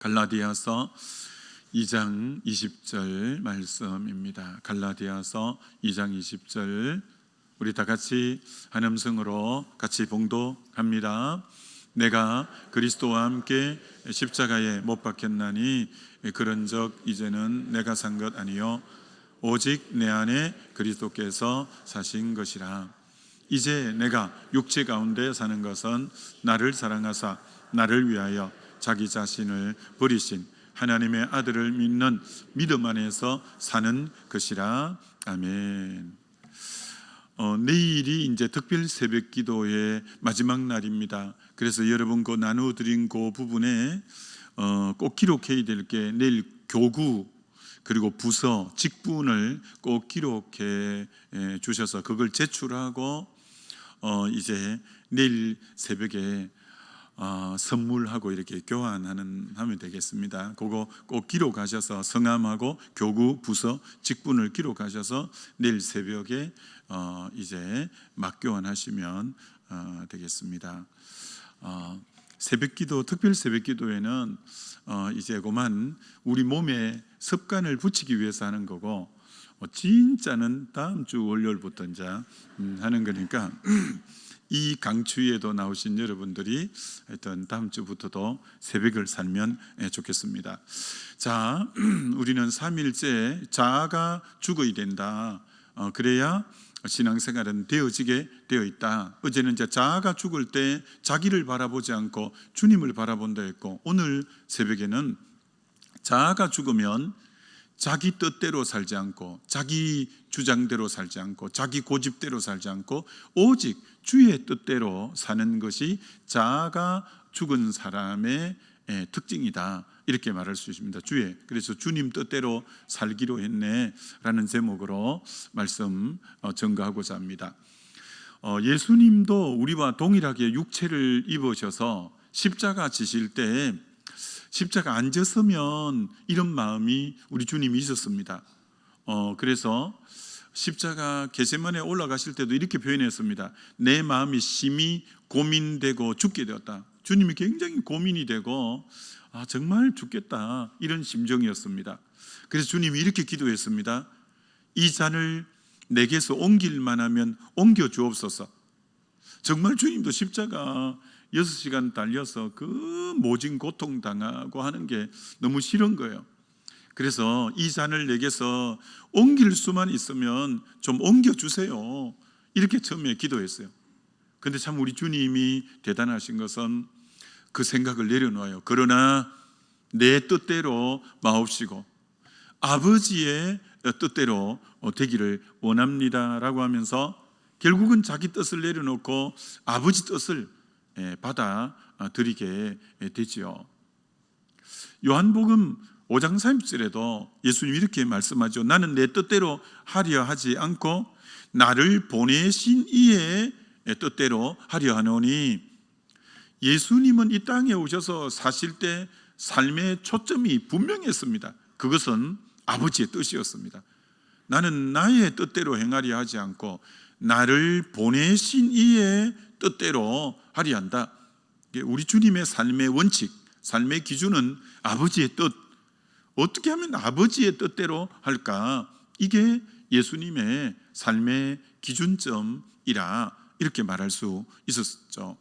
갈라디아서 2장 20절 말씀입니다. 갈라디아서 2장 20절 우리 다 같이 한 음성으로 같이 봉독합니다. 내가 그리스도와 함께 십자가에 못 박혔나니 그런적 이제는 내가 산 것 아니요 오직 내 안에 그리스도께서 사신 것이라. 이제 내가 육체 가운데 사는 것은 나를 사랑하사 나를 위하여 자기 자신을 버리신 하나님의 아들을 믿는 믿음 안에서 사는 것이라. 아멘. 내일이 이제 특별 새벽 기도의 마지막 날입니다. 그래서 여러분 그 나누어드린 그 부분에 꼭 기록해야 될 게 내일 교구 그리고 부서 직분을 꼭 기록해 주셔서 그걸 제출하고 이제 내일 새벽에 선물하고 이렇게 하면 되겠습니다. 그거 꼭 기록하셔서 성함하고 교구, 부서, 직분을 기록하셔서 내일 새벽에 이제 맞교환하시면 되겠습니다. 새벽기도, 특별 새벽기도에는 이제 그만 우리 몸에 습관을 붙이기 위해서 하는 거고, 진짜는 다음 주 월요일부터 이제 하는 거니까. 이 강추위에도 나오신 여러분들이 하여튼 다음 주부터도 새벽을 살면 좋겠습니다. 자, 우리는 3일째 자아가 죽어야 된다. 그래야 신앙생활은 되어지게 되어 있다. 어제는 이제 자아가 죽을 때 자기를 바라보지 않고 주님을 바라본다 했고, 오늘 새벽에는 자아가 죽으면 자기 뜻대로 살지 않고 자기 주장대로 살지 않고 자기 고집대로 살지 않고 오직 주의 뜻대로 사는 것이 자아가 죽은 사람의 특징이다, 이렇게 말할 수 있습니다. 그래서 주님 뜻대로 살기로 했네 라는 제목으로 말씀 전가하고자 합니다. 예수님도 우리와 동일하게 육체를 입으셔서 십자가 지실 때 십자가 앉으시면 이런 마음이 우리 주님이 있었습니다. 그래서 십자가 겟세마네에 올라가실 때도 이렇게 표현했습니다. 내 마음이 심히 고민되고 죽게 되었다. 주님이 굉장히 고민이 되고 정말 죽겠다, 이런 심정이었습니다. 그래서 주님이 이렇게 기도했습니다. 이 잔을 내게서 옮길 만하면 옮겨 주옵소서. 정말 주님도 십자가 6시간 달려서 그 모진 고통 당하고 하는 게 너무 싫은 거예요. 그래서 이 잔을 내게서 옮길 수만 있으면 좀 옮겨주세요, 이렇게 처음에 기도했어요. 근데 참 우리 주님이 대단하신 것은 그 생각을 내려놓아요. 그러나 내 뜻대로 마옵시고 아버지의 뜻대로 되기를 원합니다 라고 하면서 결국은 자기 뜻을 내려놓고 아버지 뜻을 받아들이게 되지요. 요한복음 5장 30절에도 예수님이 이렇게 말씀하죠. 나는 내 뜻대로 하려 하지 않고 나를 보내신 이의 뜻대로 하려 하노니. 예수님은 이 땅에 오셔서 사실 때 삶의 초점이 분명했습니다. 그것은 아버지의 뜻이었습니다. 나는 나의 뜻대로 행하려 하지 않고 나를 보내신 이의 뜻대로 하려 한다. 우리 주님의 삶의 원칙, 삶의 기준은 아버지의 뜻. 어떻게 하면 아버지의 뜻대로 할까? 이게 예수님의 삶의 기준점이라 이렇게 말할 수 있었죠.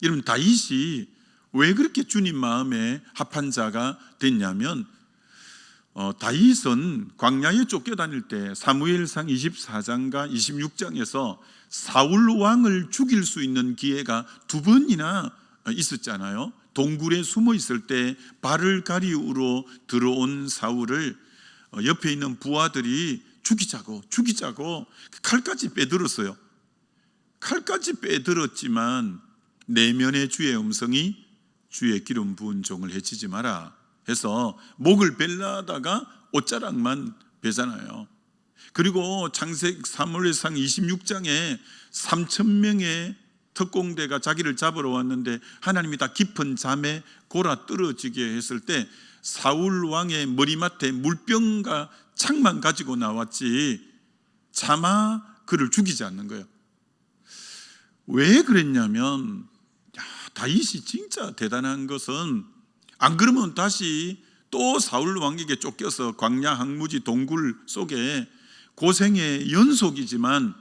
여러분, 다윗이 왜 그렇게 주님 마음에 합한 자가 됐냐면, 다윗은 광야에 쫓겨다닐 때 사무엘상 24장과 26장에서 사울 왕을 죽일 수 있는 기회가 2번이나 있었잖아요. 동굴에 숨어 있을 때 발을 가리우러 들어온 사울을 옆에 있는 부하들이 죽이자고 칼까지 빼들었어요. 칼까지 빼들었지만 내면의 주의 음성이 주의 기름 부은 종을 해치지 마라 해서 목을 벨라다가 옷자락만 베잖아요. 그리고 창세기 사무엘상 26장에 3,000명의 특공대가 자기를 잡으러 왔는데 하나님이 다 깊은 잠에 골아 떨어지게 했을 때 사울 왕의 머리맡에 물병과 창만 가지고 나왔지 차마 그를 죽이지 않는 거예요. 왜 그랬냐면 다윗이 진짜 대단한 것은 안 그러면 다시 또 사울 왕에게 쫓겨서 광야 항무지 동굴 속에 고생의 연속이지만,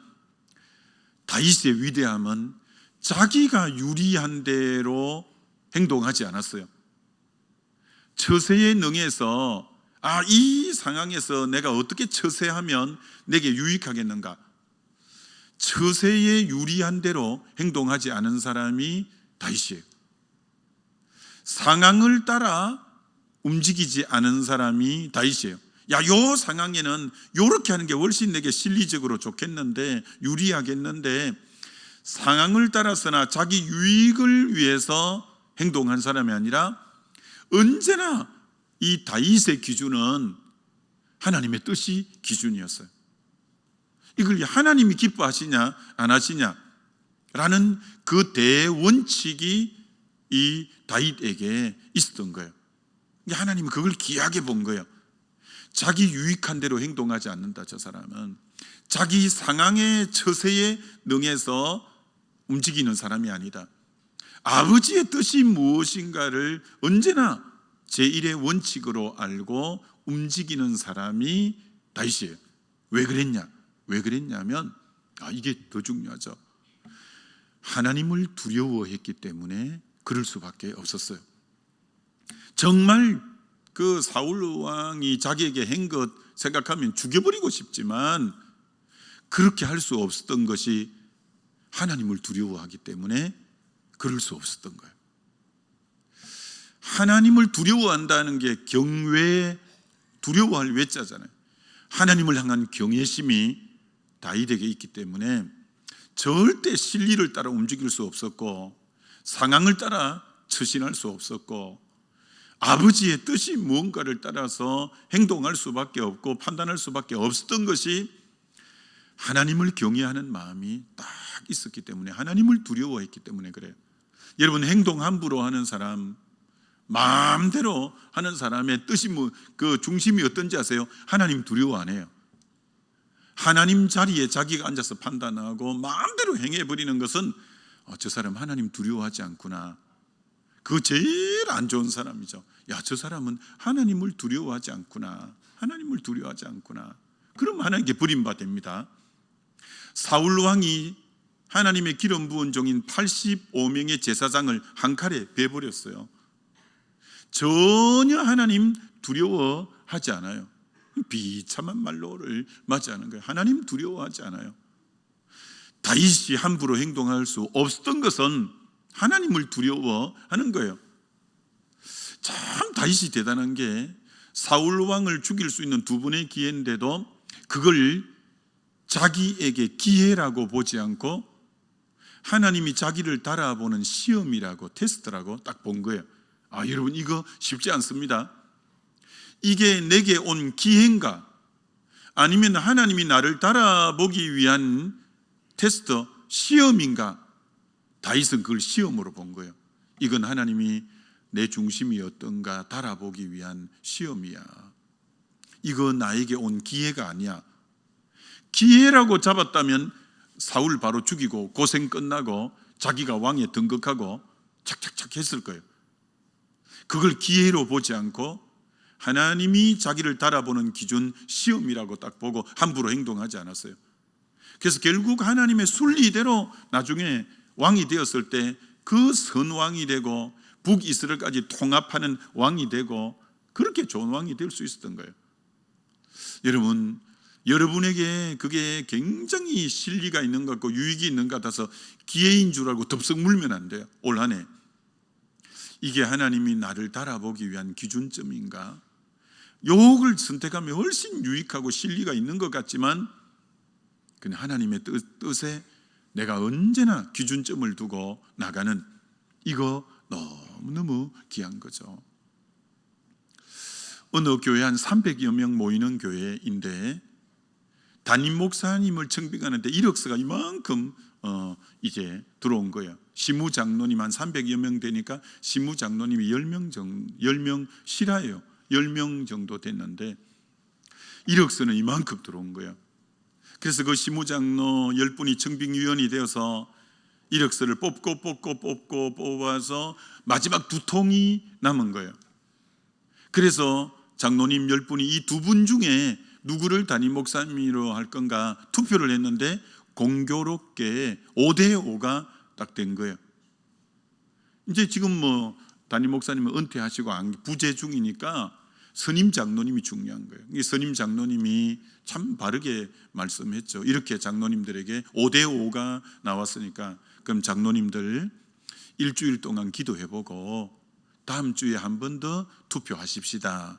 다윗의 위대함은 자기가 유리한 대로 행동하지 않았어요. 처세에 능해서 이 상황에서 내가 어떻게 처세하면 내게 유익하겠는가, 처세에 유리한 대로 행동하지 않은 사람이 다윗이에요. 상황을 따라 움직이지 않은 사람이 다윗이에요. 요 상황에는 요렇게 하는 게 훨씬 내게 실리적으로 좋겠는데, 유리하겠는데, 상황을 따라서나 자기 유익을 위해서 행동한 사람이 아니라 언제나 이 다윗의 기준은 하나님의 뜻이 기준이었어요. 이걸 하나님이 기뻐하시냐 안 하시냐 라는 그 대원칙이 이 다윗에게 있었던 거예요. 하나님은 그걸 귀하게 본 거예요. 자기 유익한 대로 행동하지 않는다. 저 사람은 자기 상황의 처세에 능해서 움직이는 사람이 아니다. 아버지의 뜻이 무엇인가를 언제나 제1의 원칙으로 알고 움직이는 사람이 다윗이에요. 왜 그랬냐면 이게 더 중요하죠. 하나님을 두려워했기 때문에 그럴 수밖에 없었어요. 정말 그 사울 왕이 자기에게 한 것 생각하면 죽여버리고 싶지만 그렇게 할 수 없었던 것이 하나님을 두려워하기 때문에 그럴 수 없었던 거예요. 하나님을 두려워한다는 게 경외, 두려워할 외자잖아요. 하나님을 향한 경외심이 다윗에게 있기 때문에 절대 진리를 따라 움직일 수 없었고, 상황을 따라 처신할 수 없었고, 아버지의 뜻이 무언가를 따라서 행동할 수밖에 없고 판단할 수밖에 없었던 것이 하나님을 경외하는 마음이 딱 있었기 때문에, 하나님을 두려워했기 때문에 그래요. 여러분, 행동 함부로 하는 사람, 마음대로 하는 사람의 뜻이 그 중심이 어떤지 아세요? 하나님 두려워 안 해요. 하나님 자리에 자기가 앉아서 판단하고 마음대로 행해버리는 것은 저 사람 하나님 두려워하지 않구나, 그거 제일 안 좋은 사람이죠. 저 사람은 하나님을 두려워하지 않구나, 하나님을 두려워하지 않구나. 그럼 하나님께 버림받습니다. 사울 왕이 하나님의 기름 부은 종인 85명의 제사장을 한 칼에 베버렸어요. 전혀 하나님 두려워하지 않아요. 비참한 말로를 맞이하는 거예요. 하나님 두려워하지 않아요. 다윗이 함부로 행동할 수 없었던 것은 하나님을 두려워하는 거예요. 참 다윗이 대단한 게, 사울 왕을 죽일 수 있는 두 번의 기회인데도 그걸 자기에게 기회라고 보지 않고 하나님이 자기를 달아보는 시험이라고, 테스트라고 딱 본 거예요. 여러분, 이거 쉽지 않습니다. 이게 내게 온 기회인가, 아니면 하나님이 나를 달아보기 위한 테스트, 시험인가? 다윗은 그걸 시험으로 본 거예요. 이건 하나님이 내 중심이 어떤가 달아보기 위한 시험이야. 이거 나에게 온 기회가 아니야. 기회라고 잡았다면 사울 바로 죽이고 고생 끝나고 자기가 왕에 등극하고 착착착 했을 거예요. 그걸 기회로 보지 않고 하나님이 자기를 달아보는 기준, 시험이라고 딱 보고 함부로 행동하지 않았어요. 그래서 결국 하나님의 순리대로 나중에 왕이 되었을 때 그 선왕이 되고 북이스라엘까지 통합하는 왕이 되고 그렇게 좋은 왕이 될 수 있었던 거예요. 여러분, 여러분에게 그게 굉장히 실리가 있는 것 같고 유익이 있는 것 같아서 기회인 줄 알고 덥석 물면 안 돼요. 올 한 해 이게 하나님이 나를 달아보기 위한 기준점인가? 욕을 선택하면 훨씬 유익하고 실리가 있는 것 같지만 그냥 하나님의 뜻에 내가 언제나 기준점을 두고 나가는, 이거 너무너무 귀한 거죠. 어느 교회 한 300여 명 모이는 교회인데 담임 목사님을 청빙하는데 이력서가 이만큼 이제 들어온 거예요. 시무장로님 한 300여 명 되니까 시무장로님이 10명 실하예요. 10명 정도 됐는데 이력서는 이만큼 들어온 거예요. 그래서 그 시무장로 10분이 청빙위원이 되어서 이력서를 뽑고 뽑아서 마지막 2통이 남은 거예요. 그래서 장로님 10분이 이 두 분 중에 누구를 담임 목사님으로 할 건가 투표를 했는데 공교롭게 5대5가 딱 된 거예요. 이제 지금 뭐 담임 목사님은 은퇴하시고 부재 중이니까 선임 장로님이 중요한 거예요. 이 선임 장로님이 참 바르게 말씀했죠. 이렇게 장로님들에게 5대5가 나왔으니까 그럼 장로님들 일주일 동안 기도해보고 다음 주에 한 번 더 투표하십시다.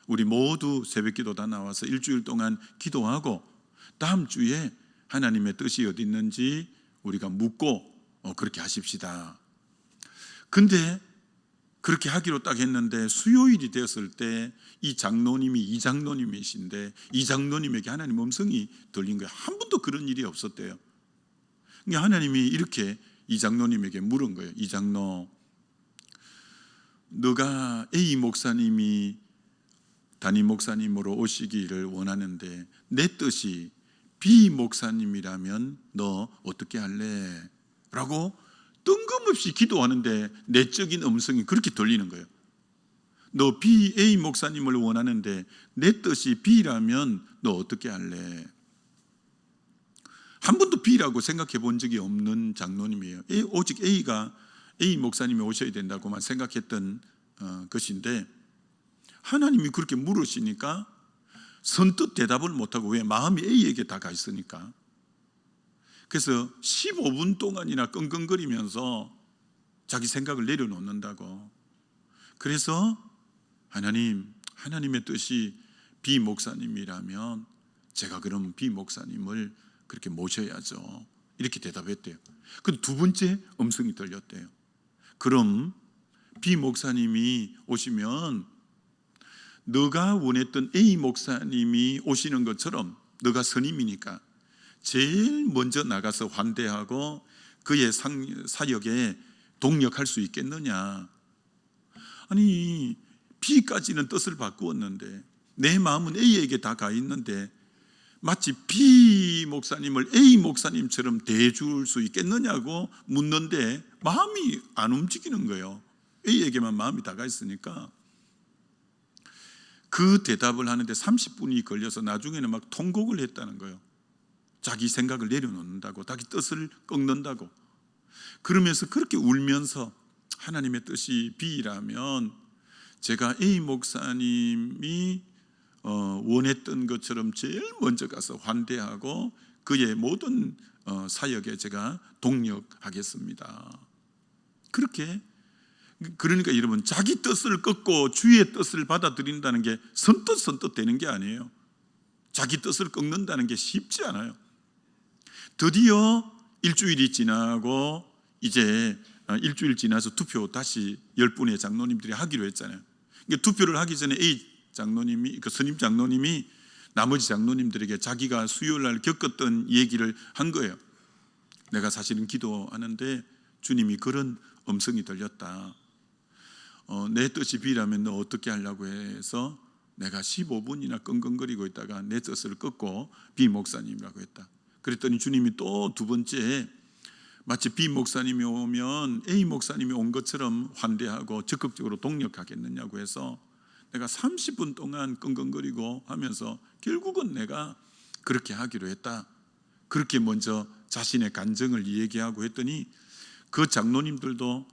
우리 모두 새벽기도 다 나와서 일주일 동안 기도하고 다음 주에 하나님의 뜻이 어디 있는지 우리가 묻고 그렇게 하십시다. 근데 그렇게 하기로 딱 했는데 수요일이 되었을 때 이 장로님이 이 장로님이신데 이 장로님에게 하나님 음성이 들린 거예요. 한 번도 그런 일이 없었대요. 그러니까 하나님이 이렇게 이 장로님에게 물은 거예요. 이 장로, 너가 A 목사님이 담임 목사님으로 오시기를 원하는데 내 뜻이 B 목사님이라면 너 어떻게 할래? 라고 뜬금없이 기도하는데 내적인 음성이 그렇게 들리는 거예요. 너 A 목사님을 원하는데 내 뜻이 B라면 너 어떻게 할래? 한 번도 B라고 생각해 본 적이 없는 장로님이에요. 오직 A 목사님이 오셔야 된다고만 생각했던 것인데 하나님이 그렇게 물으시니까 선뜻 대답을 못하고, 왜? 마음이 A에게 다 가 있으니까. 그래서 15분 동안이나 끙끙거리면서 자기 생각을 내려놓는다고. 그래서 하나님의 뜻이 B 목사님이라면 제가 그럼 B 목사님을 그렇게 모셔야죠. 이렇게 대답했대요. 그 두 번째 음성이 들렸대요. 그럼 B 목사님이 오시면 너가 원했던 A 목사님이 오시는 것처럼 너가 선임이니까 제일 먼저 나가서 환대하고 그의 사역에 동력할 수 있겠느냐. 아니 B까지는 뜻을 바꾸었는데 내 마음은 A에게 다 가 있는데 마치 B 목사님을 A 목사님처럼 대해줄 수 있겠느냐고 묻는데 마음이 안 움직이는 거예요. A에게만 마음이 다 가 있으니까. 그 대답을 하는데 30분이 걸려서 나중에는 막 통곡을 했다는 거예요. 자기 생각을 내려놓는다고, 자기 뜻을 꺾는다고. 그러면서 그렇게 울면서 하나님의 뜻이 B라면 제가 A 목사님이 원했던 것처럼 제일 먼저 가서 환대하고 그의 모든 사역에 제가 동력하겠습니다. 그러니까 여러분, 자기 뜻을 꺾고 주의 뜻을 받아들인다는 게 선뜻 되는 게 아니에요. 자기 뜻을 꺾는다는 게 쉽지 않아요. 드디어 일주일이 지나고 이제 일주일 지나서 투표 다시 10분의 장로님들이 하기로 했잖아요. 그러니까 투표를 하기 전에 A 장로님이, 그 선임 장로님이 나머지 장로님들에게 자기가 수요일 날 겪었던 얘기를 한 거예요. 내가 사실은 기도하는데 주님이 그런 음성이 들렸다. 내 뜻이 B라면 너 어떻게 하려고 해서 내가 15분이나 끙끙거리고 있다가 내 뜻을 꺾고 B 목사님이라고 했다. 그랬더니 주님이 또 두 번째 마치 B 목사님이 오면 A 목사님이 온 것처럼 환대하고 적극적으로 동력하겠느냐고 해서 내가 30분 동안 끙끙거리고 하면서 결국은 내가 그렇게 하기로 했다. 그렇게 먼저 자신의 간증을 얘기하고 했더니 그 장로님들도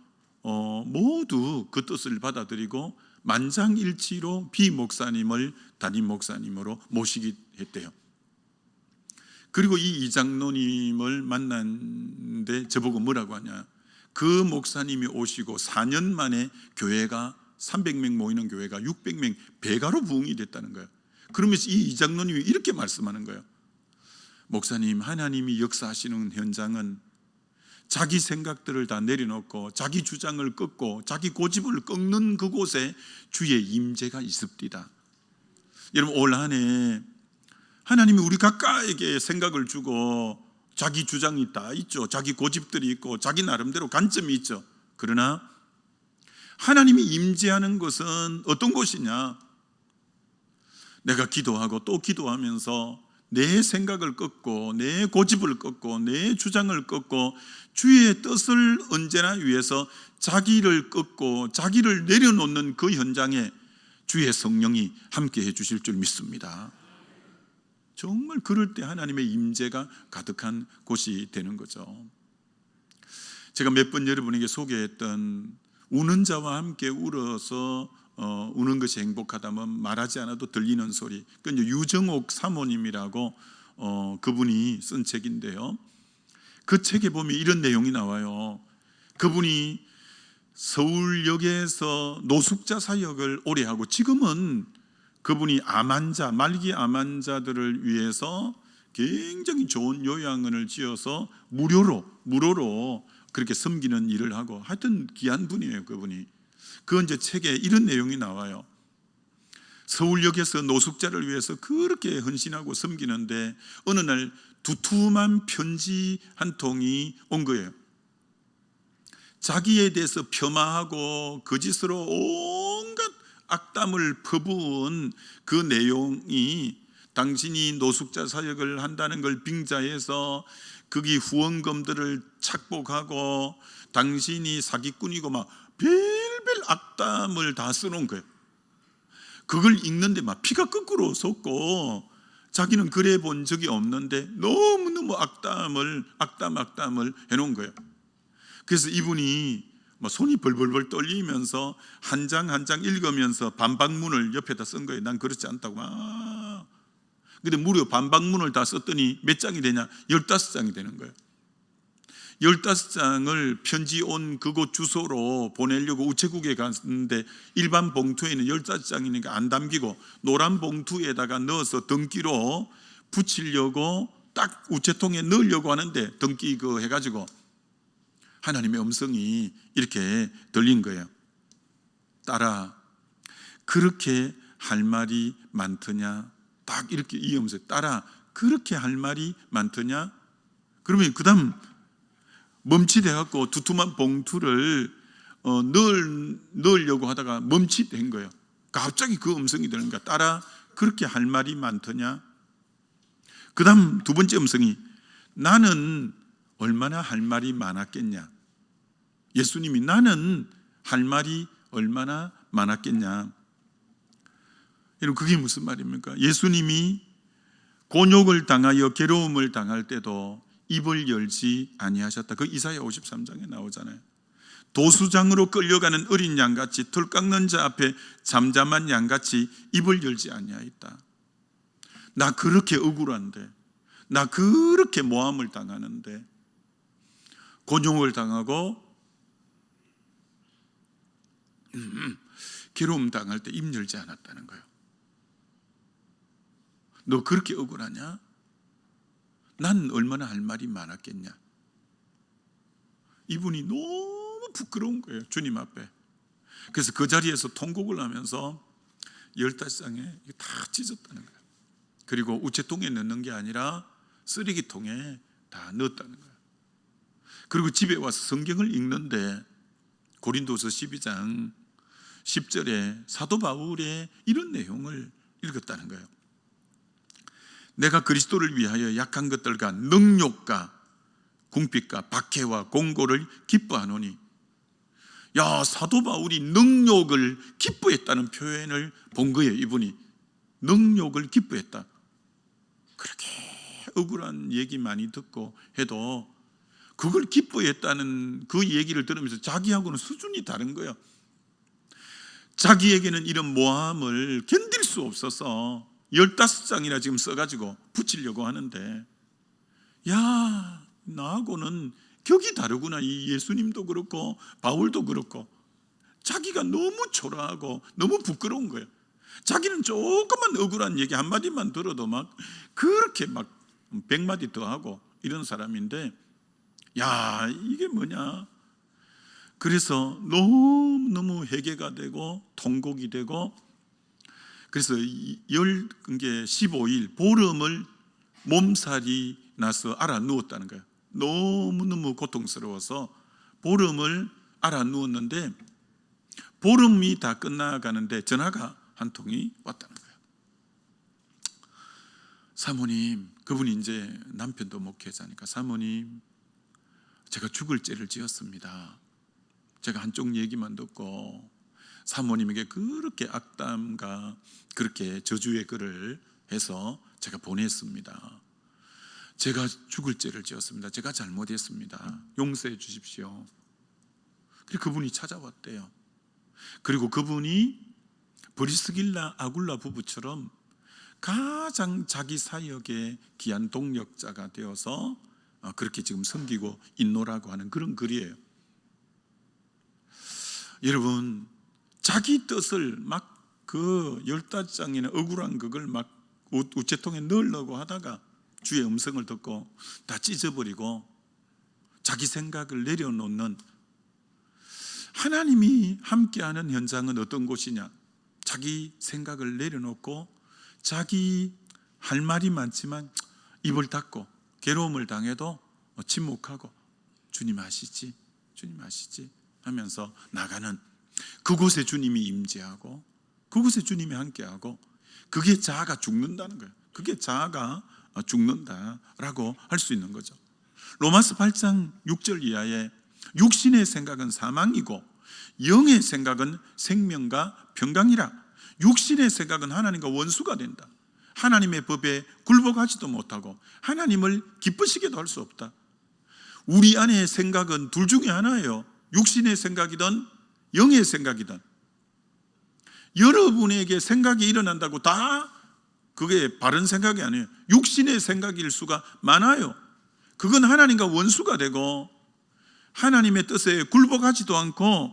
모두 그 뜻을 받아들이고 만장일치로 B 목사님을 담임 목사님으로 모시게 했대요. 그리고 이 장로님을 만났는데 저보고 뭐라고 하냐, 그 목사님이 오시고 4년 만에 교회가 300명 모이는 교회가 600명 배가로 부흥이 됐다는 거예요. 그러면서 이 장로님이 이렇게 말씀하는 거예요. 목사님, 하나님이 역사하시는 현장은 자기 생각들을 다 내려놓고 자기 주장을 꺾고 자기 고집을 꺾는 그곳에 주의 임재가 있습니다. 여러분, 올 한 해 하나님이 우리 각각에게 생각을 주고 자기 주장이 다 있죠. 자기 고집들이 있고 자기 나름대로 관점이 있죠. 그러나 하나님이 임재하는 것은 어떤 곳이냐? 내가 기도하고 또 기도하면서 내 생각을 꺾고 내 고집을 꺾고 내 주장을 꺾고 주의 뜻을 언제나 위해서 자기를 꺾고 자기를 내려놓는 그 현장에 주의 성령이 함께 해주실 줄 믿습니다. 정말 그럴 때 하나님의 임재가 가득한 곳이 되는 거죠. 제가 몇 번 여러분에게 소개했던 우는 자와 함께 울어서 우는 것이 행복하다면 말하지 않아도 들리는 소리, 그 유정옥 사모님이라고 그분이 쓴 책인데요, 그 책에 보면 이런 내용이 나와요. 그분이 서울역에서 노숙자 사역을 오래 하고 지금은 그분이 말기 암환자들을 위해서 굉장히 좋은 요양원을 지어서 무료로 그렇게 섬기는 일을 하고, 하여튼 귀한 분이에요. 그분이 그 이제 책에 이런 내용이 나와요. 서울역에서 노숙자를 위해서 그렇게 헌신하고 섬기는데 어느 날 두툼한 편지 한 통이 온 거예요. 자기에 대해서 폄하하고 거짓으로 온갖 악담을 퍼부은 그 내용이, 당신이 노숙자 사역을 한다는 걸 빙자해서 거기 후원금들을 착복하고 당신이 사기꾼이고 막 별별 악담을 다 써놓은 거예요. 그걸 읽는데 막 피가 거꾸로 솟고, 자기는 그래 본 적이 없는데 너무너무 악담을 해놓은 거예요. 그래서 이분이 손이 벌벌벌 떨리면서 한 장 한 장 읽으면서 반박문을 옆에다 쓴 거예요. 난 그렇지 않다고 막. 근데 무려 반박문을 다 썼더니 몇 장이 되냐? 15장이 되는 거예요. 15장을 편지 온 그곳 주소로 보내려고 우체국에 갔는데 일반 봉투에는 15장이니까 안 담기고 노란 봉투에다가 넣어서 등기로 붙이려고 딱 우체통에 넣으려고 하는데 등기 그거 해가지고 하나님의 음성이 이렇게 들린 거예요. 딸아, 그렇게 할 말이 많더냐? 딱 이렇게 이 음성, 딸아, 그렇게 할 말이 많더냐? 그러면 그 다음 멈칫해갖고 두툼한 봉투를 넣으려고 하다가 멈칫한 거예요. 갑자기 그 음성이 들으니까, 딸아, 그렇게 할 말이 많더냐? 그 다음 두 번째 음성이, 나는 얼마나 할 말이 많았겠냐? 예수님이 나는 할 말이 얼마나 많았겠냐? 여러분, 그게 무슨 말입니까? 예수님이 곤욕을 당하여 괴로움을 당할 때도 입을 열지 아니하셨다. 그 이사야 53장에 나오잖아요. 도수장으로 끌려가는 어린 양같이 털 깎는 자 앞에 잠잠한 양같이 입을 열지 아니하였다. 나 그렇게 억울한데, 나 그렇게 모함을 당하는데, 곤욕을 당하고 괴로움 당할 때 입 열지 않았다는 거예요. 너 그렇게 억울하냐? 난 얼마나 할 말이 많았겠냐? 이분이 너무 부끄러운 거예요, 주님 앞에. 그래서 그 자리에서 통곡을 하면서 15장에 다 찢었다는 거예요. 그리고 우체통에 넣는 게 아니라 쓰레기통에 다 넣었다는 거예요. 그리고 집에 와서 성경을 읽는데 고린도서 12장 10절에 사도 바울의 이런 내용을 읽었다는 거예요. 내가 그리스도를 위하여 약한 것들과 능욕과 궁핍과 박해와 공고를 기뻐하노니. 야, 사도 바울이 능욕을 기뻐했다는 표현을 본 거예요. 이분이 능욕을 기뻐했다. 그렇게 억울한 얘기 많이 듣고 해도 그걸 기뻐했다는 그 얘기를 들으면서 자기하고는 수준이 다른 거예요. 자기에게는 이런 모함을 견딜 수 없어서 15장이나 지금 써가지고 붙이려고 하는데, 야, 나하고는 격이 다르구나. 이 예수님도 그렇고 바울도 그렇고 자기가 너무 초라하고 너무 부끄러운 거예요. 자기는 조금만 억울한 얘기 한마디만 들어도 막 그렇게 막 100마디 더 하고 이런 사람인데, 야, 이게 뭐냐? 그래서 너무너무 회개가 되고 통곡이 되고, 그래서 15일 보름을 몸살이 나서 알아 누웠다는 거예요. 너무너무 고통스러워서 보름을 알아 누웠는데, 보름이 다 끝나가는데 전화가 한 통이 왔다는 거예요. 사모님, 그분이 이제 남편도 목회자니까, 사모님, 제가 죽을 죄를 지었습니다. 제가 한쪽 얘기만 듣고 사모님에게 그렇게 악담과 그렇게 저주의 글을 해서 제가 보냈습니다. 제가 죽을 죄를 지었습니다. 제가 잘못했습니다. 용서해 주십시오. 그리고 그분이 찾아왔대요. 그리고 그분이 브리스길라 아굴라 부부처럼 가장 자기 사역의 귀한 동력자가 되어서 그렇게 지금 섬기고 있노라고 하는 그런 글이에요. 여러분, 자기 뜻을 막 그 15장이나 억울한 그걸 막 우체통에 넣으려고 하다가 주의 음성을 듣고 다 찢어버리고 자기 생각을 내려놓는, 하나님이 함께하는 현장은 어떤 곳이냐? 자기 생각을 내려놓고 자기 할 말이 많지만 입을 닫고 괴로움을 당해도 침묵하고 주님 아시지? 주님 아시지? 하면서 나가는, 그곳에 주님이 임재하고 그곳에 주님이 함께하고, 그게 자아가 죽는다는 거예요. 그게 자아가 죽는다라고 할 수 있는 거죠. 로마서 8장 6절 이하에 육신의 생각은 사망이고 영의 생각은 생명과 평강이라. 육신의 생각은 하나님과 원수가 된다. 하나님의 법에 굴복하지도 못하고 하나님을 기쁘시게도 할 수 없다. 우리 안의 생각은 둘 중에 하나예요. 육신의 생각이든 영의 생각이든. 여러분에게 생각이 일어난다고 다 그게 바른 생각이 아니에요. 육신의 생각일 수가 많아요. 그건 하나님과 원수가 되고 하나님의 뜻에 굴복하지도 않고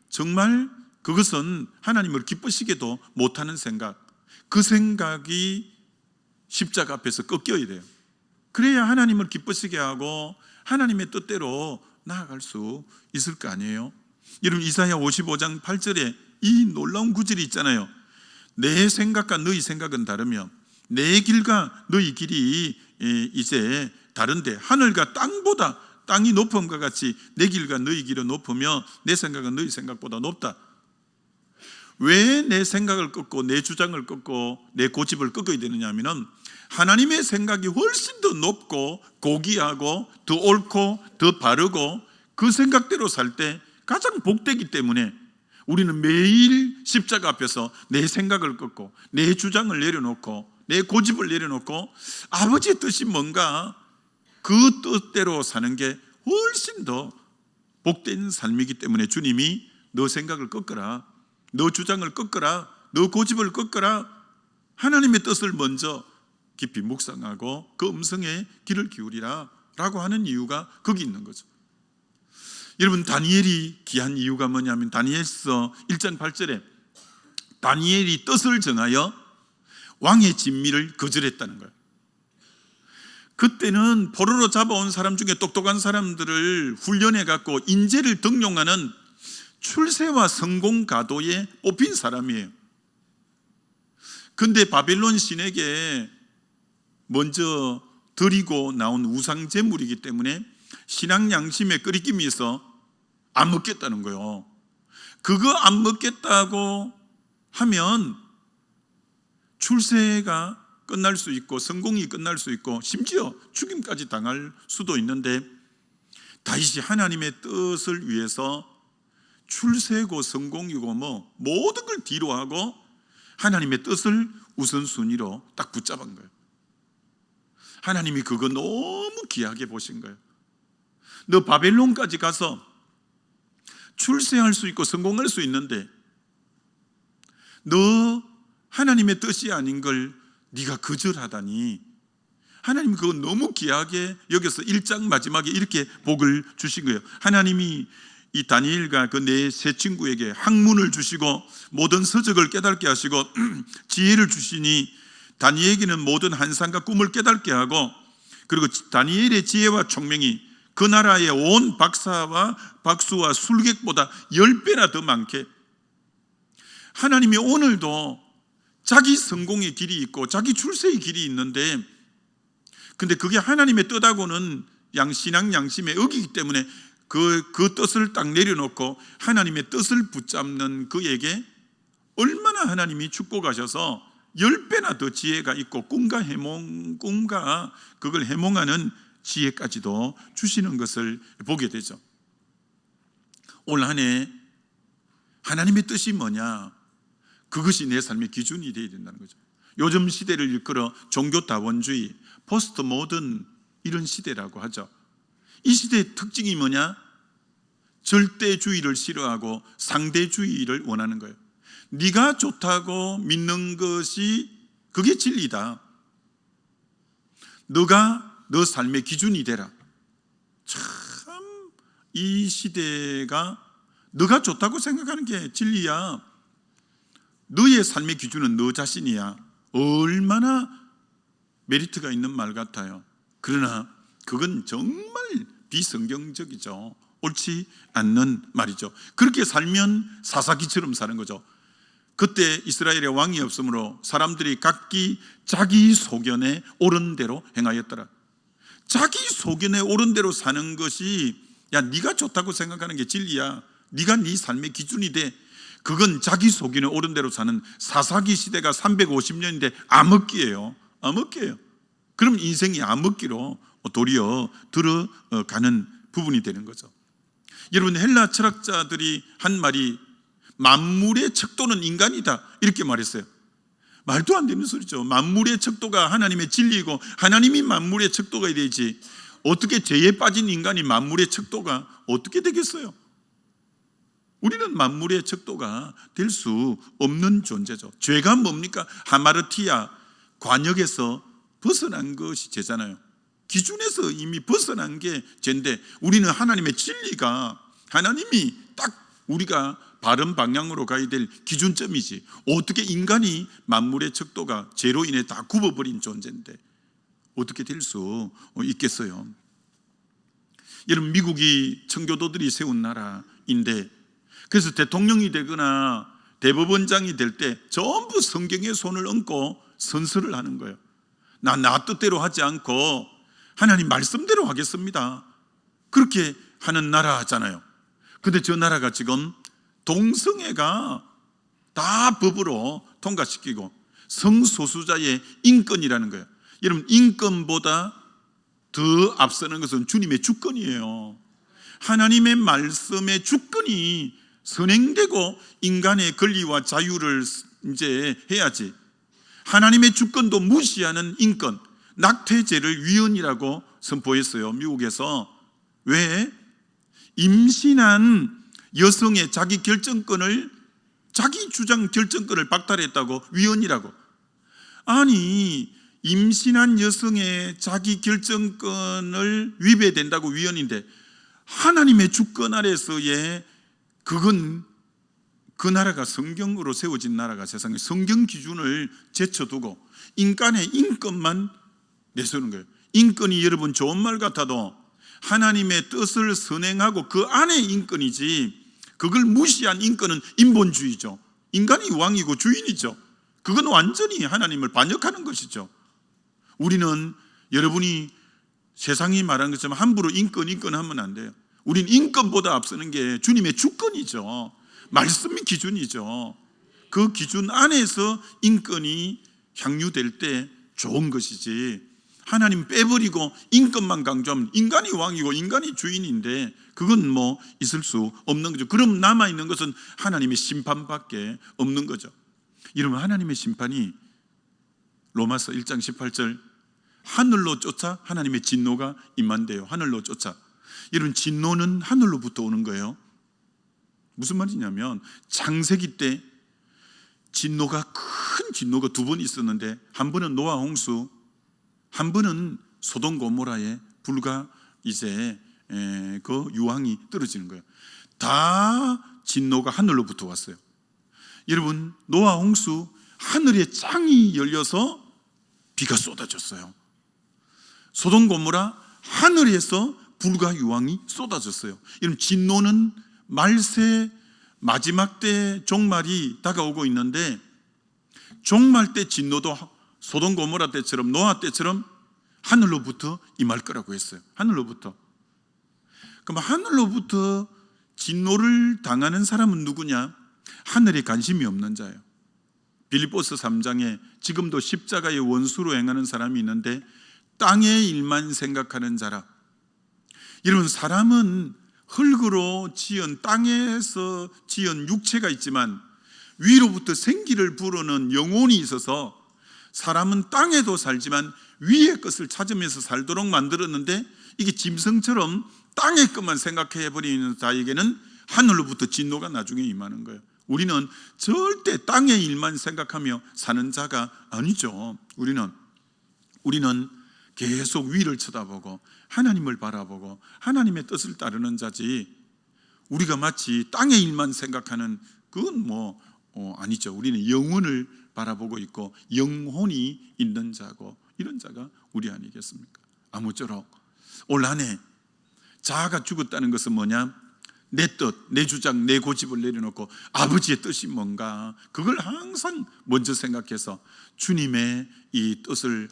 정말 그것은 하나님을 기쁘시게도 못하는 생각, 그 생각이 십자가 앞에서 꺾여야 돼요. 그래야 하나님을 기쁘시게 하고 하나님의 뜻대로 나아갈 수 있을 거 아니에요. 여러분, 이사야 55장 8절에 이 놀라운 구절이 있잖아요. 내 생각과 너희 생각은 다르며 내 길과 너희 길이 이제 다른데 하늘과 땅보다 땅이 높음과 같이 내 길과 너희 길은 높으며 내 생각은 너희 생각보다 높다. 왜 내 생각을 꺾고 내 주장을 꺾고 내 고집을 꺾어야 되느냐 하면은 하나님의 생각이 훨씬 더 높고 고귀하고 더 옳고 더 바르고 그 생각대로 살 때 가장 복되기 때문에 우리는 매일 십자가 앞에서 내 생각을 꺾고 내 주장을 내려놓고 내 고집을 내려놓고 아버지의 뜻이 뭔가 그 뜻대로 사는 게 훨씬 더 복된 삶이기 때문에 주님이 너 생각을 꺾어라, 너 주장을 꺾어라, 너 고집을 꺾어라, 하나님의 뜻을 먼저 깊이 묵상하고 그 음성에 귀를 기울이라 라고 하는 이유가 거기 있는 거죠. 여러분, 다니엘이 귀한 이유가 뭐냐면 다니엘서 1장 8절에 다니엘이 뜻을 정하여 왕의 진미를 거절했다는 거예요. 그때는 포로로 잡아온 사람 중에 똑똑한 사람들을 훈련해 갖고 인재를 등용하는 출세와 성공 가도에 뽑힌 사람이에요. 근데 바벨론 신에게 먼저 드리고 나온 우상 제물이기 때문에 신앙 양심에 끄리낌이 있어 안 먹겠다는 거예요. 그거 안 먹겠다고 하면 출세가 끝날 수 있고 성공이 끝날 수 있고 심지어 죽임까지 당할 수도 있는데, 다윗이 하나님의 뜻을 위해서 출세고 성공이고 뭐 모든 걸 뒤로 하고 하나님의 뜻을 우선순위로 딱 붙잡은 거예요. 하나님이 그거 너무 귀하게 보신 거예요. 너 바벨론까지 가서 출세할 수 있고 성공할 수 있는데 너 하나님의 뜻이 아닌 걸 네가 거절하다니, 하나님이 그거 너무 귀하게 여기서 1장 마지막에 이렇게 복을 주신 거예요. 하나님이 이 다니엘과 그 네 세 친구에게 학문을 주시고 모든 서적을 깨닫게 하시고 지혜를 주시니 다니엘에게는 모든 환상과 꿈을 깨닫게 하고, 그리고 다니엘의 지혜와 총명이 그 나라의 온 박수와 술객보다 10배나 더 많게, 하나님이 오늘도 자기 성공의 길이 있고 자기 출세의 길이 있는데, 근데 그게 하나님의 뜻하고는 신앙 양심에 어기기 때문에 그 뜻을 딱 내려놓고 하나님의 뜻을 붙잡는 그에게 얼마나 하나님이 축복하셔서 10배나 더 지혜가 있고 꿈과 그걸 해몽하는 지혜까지도 주시는 것을 보게 되죠. 올 한 해 하나님의 뜻이 뭐냐, 그것이 내 삶의 기준이 되어야 된다는 거죠. 요즘 시대를 일컬어 종교다원주의, 포스트 모던 이런 시대라고 하죠. 이 시대의 특징이 뭐냐? 절대주의를 싫어하고 상대주의를 원하는 거예요. 네가 좋다고 믿는 것이 그게 진리다. 너가 너 삶의 기준이 되라. 참 이 시대가 너가 좋다고 생각하는 게 진리야. 너의 삶의 기준은 너 자신이야. 얼마나 메리트가 있는 말 같아요. 그러나 그건 정말 비성경적이죠. 옳지 않는 말이죠. 그렇게 살면 사사기처럼 사는 거죠. 그때 이스라엘에 왕이 없으므로 사람들이 각기 자기 소견에 옳은 대로 행하였더라. 자기 소견에 옳은 대로 사는 것이, 야, 네가 좋다고 생각하는 게 진리야. 네가 네 삶의 기준이 돼. 그건 자기 소견에 옳은 대로 사는 사사기 시대가 350년인데 암흑기예요. 암흑기예요. 그럼 인생이 암흑기로 도리어 들어가는 부분이 되는 거죠. 여러분, 헬라 철학자들이 한 말이 만물의 척도는 인간이다, 이렇게 말했어요. 말도 안 되는 소리죠. 만물의 척도가 하나님의 진리이고 하나님이 만물의 척도가 되지, 어떻게 죄에 빠진 인간이 만물의 척도가 어떻게 되겠어요? 우리는 만물의 척도가 될 수 없는 존재죠. 죄가 뭡니까? 하마르티아, 관역에서 벗어난 것이 죄잖아요. 기준에서 이미 벗어난 게 죄인데, 우리는 하나님의 진리가, 하나님이 딱 우리가 바른 방향으로 가야 될 기준점이지, 어떻게 인간이 만물의 척도가 죄로 인해 다 굽어버린 존재인데 어떻게 될 수 있겠어요? 여러분, 미국이 청교도들이 세운 나라인데, 그래서 대통령이 되거나 대법원장이 될 때 전부 성경에 손을 얹고 선서를 하는 거예요. 나 뜻대로 하지 않고 하나님 말씀대로 하겠습니다, 그렇게 하는 나라잖아요. 근데 저 나라가 지금 동성애가 다 법으로 통과시키고 성소수자의 인권이라는 거예요. 여러분, 인권보다 더 앞서는 것은 주님의 주권이에요. 하나님의 말씀의 주권이 선행되고 인간의 권리와 자유를 이제 해야지, 하나님의 주권도 무시하는 인권, 낙태죄를 위헌이라고 선포했어요, 미국에서. 왜? 임신한 여성의 자기 결정권을, 자기 주장 결정권을 박탈했다고 위헌이라고. 아니, 임신한 여성의 자기 결정권을 위배된다고 위헌인데, 하나님의 주권 아래서의, 그건 그 나라가 성경으로 세워진 나라가 세상에 성경 기준을 제쳐두고 인간의 인권만 내세우는 거예요. 인권이 여러분 좋은 말 같아도 하나님의 뜻을 선행하고 그 안에 인권이지, 그걸 무시한 인권은 인본주의죠. 인간이 왕이고 주인이죠. 그건 완전히 하나님을 반역하는 것이죠. 우리는, 여러분이 세상이 말하는 것처럼 함부로 인권 하면 안 돼요. 우린 인권보다 앞서는 게 주님의 주권이죠. 말씀이 기준이죠. 그 기준 안에서 인권이 향유될 때 좋은 것이지, 하나님 빼버리고 인권만 강조하면 인간이 왕이고 인간이 주인인데 그건 뭐 있을 수 없는 거죠. 그럼 남아있는 것은 하나님의 심판밖에 없는 거죠. 여러분, 하나님의 심판이 로마서 1장 18절, 하늘로 쫓아 하나님의 진노가 임한대요. 하늘로 쫓아. 여러분, 진노는 하늘로부터 오는 거예요. 무슨 말이냐면, 창세기 때 진노가, 큰 진노가 두 번 있었는데, 한 번은 노아 홍수, 한 번은 소돔 고모라의 불과 이제 그 유황이 떨어지는 거예요. 다 진노가 하늘로부터 왔어요. 여러분, 노아 홍수, 하늘의 창이 열려서 비가 쏟아졌어요. 소돔 고모라, 하늘에서 불과 유황이 쏟아졌어요. 여러분, 진노는 말세 마지막 때 종말이 다가오고 있는데, 종말 때 진노도 소돔 고모라 때처럼, 노아 때처럼 하늘로부터 임할 거라고 했어요. 하늘로부터. 그럼 하늘로부터 진노를 당하는 사람은 누구냐? 하늘에 관심이 없는 자예요. 빌립보서 3장에 지금도 십자가의 원수로 행하는 사람이 있는데 땅의 일만 생각하는 자라. 여러분, 사람은 흙으로 지은 땅에서 지은 육체가 있지만 위로부터 생기를 부르는 영혼이 있어서 사람은 땅에도 살지만 위의 것을 찾으면서 살도록 만들었는데, 이게 짐승처럼 땅의 것만 생각해 버리는 자에게는 하늘로부터 진노가 나중에 임하는 거예요. 우리는 절대 땅의 일만 생각하며 사는 자가 아니죠. 우리는 계속 위를 쳐다보고 하나님을 바라보고 하나님의 뜻을 따르는 자지, 우리가 마치 땅의 일만 생각하는 그건 아니죠. 우리는 영혼을 바라보고 있고 영혼이 있는 자고, 이런 자가 우리 아니겠습니까? 아무쪼록 올 한 해 자아가 죽었다는 것은 뭐냐? 내 뜻, 내 주장, 내 고집을 내려놓고 아버지의 뜻이 뭔가, 그걸 항상 먼저 생각해서 주님의 이 뜻을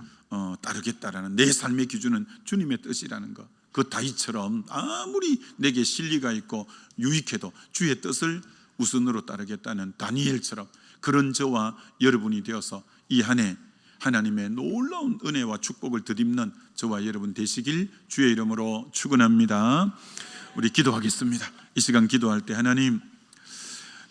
따르겠다라는, 내 삶의 기준은 주님의 뜻이라는 것. 그 다윗처럼 아무리 내게 실리가 있고 유익해도 주의 뜻을 우선으로 따르겠다는 다니엘처럼, 그런 저와 여러분이 되어서 이 한 해 하나님의 놀라운 은혜와 축복을 덧입는 저와 여러분 되시길 주의 이름으로 축원합니다. 우리 기도하겠습니다. 이 시간 기도할 때, 하나님,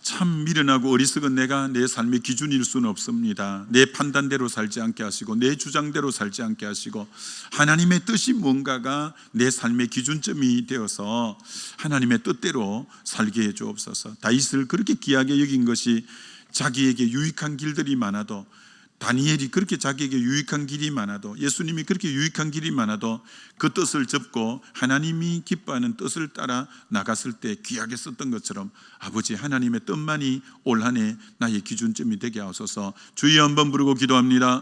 참 미련하고 어리석은 내가 내 삶의 기준일 수는 없습니다. 내 판단대로 살지 않게 하시고 내 주장대로 살지 않게 하시고, 하나님의 뜻이 뭔가가 내 삶의 기준점이 되어서 하나님의 뜻대로 살게 해 주옵소서. 다윗을 그렇게 귀하게 여긴 것이 자기에게 유익한 길들이 많아도, 다니엘이 그렇게 자기에게 유익한 길이 많아도, 예수님이 그렇게 유익한 길이 많아도 그 뜻을 접고 하나님이 기뻐하는 뜻을 따라 나갔을 때 귀하게 썼던 것처럼, 아버지 하나님의 뜻만이 올 한 해 나의 기준점이 되게 하소서. 주여 한번 부르고 기도합니다.